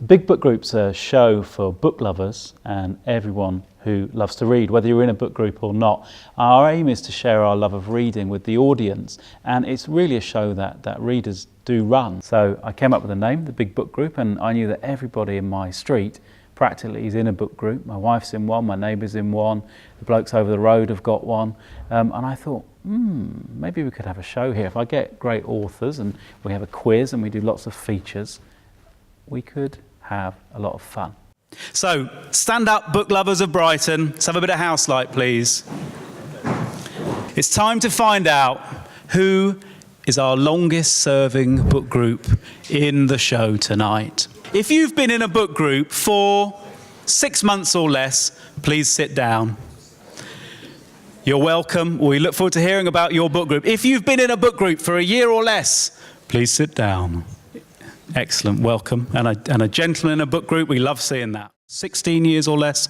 The Big Book Group's a show for book lovers and everyone who loves to read, whether you're in a book group or not. Our aim is to share our love of reading with the audience, and it's really a show that readers do run. So I came up with the name, the Big Book Group, and I knew that everybody in my street practically is in a book group. My wife's in one, my neighbour's in one, the blokes over the road have got one, and I thought, maybe we could have a show here. If I get great authors and we have a quiz and we do lots of features, we could have a lot of fun. So, stand up, book lovers of Brighton. Let's have a bit of house light, please. It's time to find out who is our longest serving book group in the show tonight. If you've been in a book group for 6 months or less, please sit down. You're welcome. We look forward to hearing about your book group. If you've been in a book group for a year or less, please sit down. Excellent, welcome. And a gentleman in a book group, we love seeing that. 16 years or less,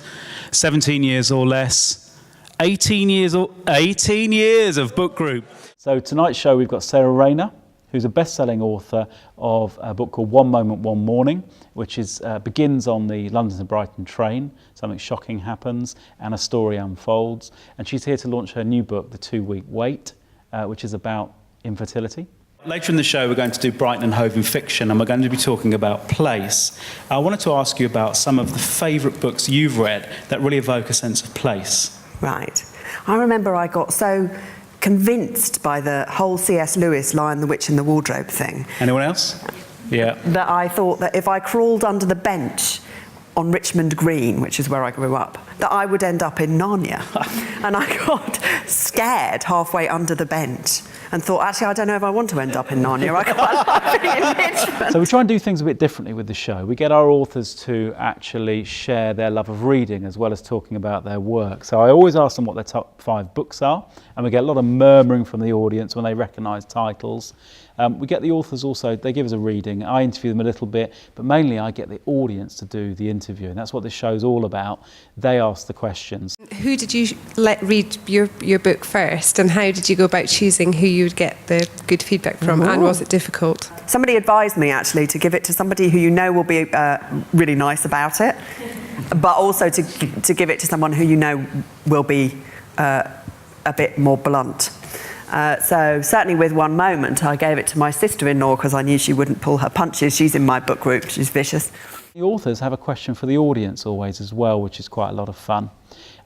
17 years or less, 18 years of book group. So tonight's show we've got Sarah Rayner, who's a best-selling author of a book called One Moment, One Morning, which begins on the London to Brighton train. Something shocking happens and a story unfolds. And she's here to launch her new book, The 2-Week Wait, which is about infertility. Later in the show, we're going to do Brighton and Hove in fiction, and we're going to be talking about place. I wanted to ask you about some of the favourite books you've read that really evoke a sense of place. Right. I remember I got so convinced by the whole C.S. Lewis Lion, the Witch and the Wardrobe thing. Anyone else? Yeah. That I thought that if I crawled under the bench on Richmond Green, which is where I grew up, that I would end up in Narnia. And I got scared halfway under the bench and thought, actually, I don't know if I want to end up in Narnia. I quite like being in Richmond. So we try and do things a bit differently with the show. We get our authors to actually share their love of reading as well as talking about their work. So I always ask them what their top 5 books are, and we get a lot of murmuring from the audience when they recognise titles. We get the authors also, they give us a reading, I interview them a little bit, but mainly I get the audience to do the interview, and that's what this show's all about. They ask the questions. Who did you let read your book first, and how did you go about choosing who you would get the good feedback from, and was it difficult? Somebody advised me, actually, to give it to somebody who you know will be really nice about it, but also to give it to someone who you know will be a bit more blunt. So certainly with One Moment, I gave it to my sister-in-law because I knew she wouldn't pull her punches. She's in my book group, she's vicious. The authors have a question for the audience always as well, which is quite a lot of fun.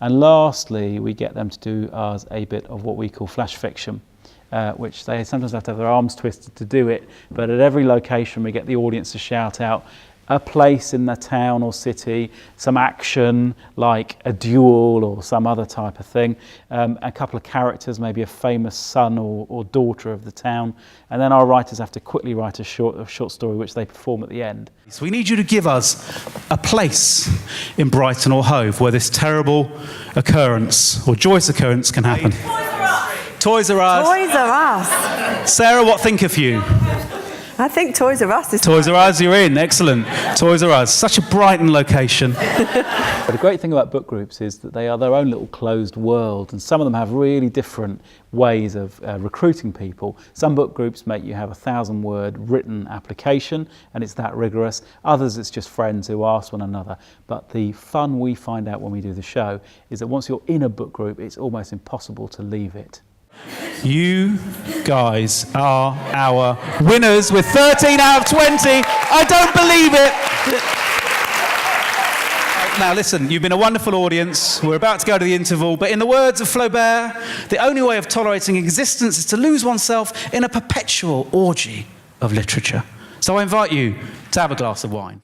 And lastly, we get them to do us a bit of what we call flash fiction, which they sometimes have to have their arms twisted to do it, but at every location we get the audience to shout out a place in the town or city, some action like a duel or some other type of thing, a couple of characters, maybe a famous son or daughter of the town, and then our writers have to quickly write a short story which they perform at the end. So we need you to give us a place in Brighton or Hove where this terrible occurrence or joyous occurrence can happen. Toys R Us. Toys R Us. Sarah, what think you? I think Toys R Us is... Toys R Us, you're in. Excellent. Toys R Us. Such a Brighton location. But the great thing about book groups is that they are their own little closed world, and some of them have really different ways of recruiting people. Some book groups make you have a 1,000-word written application, and it's that rigorous. Others, it's just friends who ask one another. But the fun we find out when we do the show is that once you're in a book group, it's almost impossible to leave it. You guys are our winners with 13 out of 20. I don't believe it. Now listen, you've been a wonderful audience. We're about to go to the interval, but in the words of Flaubert, the only way of tolerating existence is to lose oneself in a perpetual orgy of literature. So I invite you to have a glass of wine.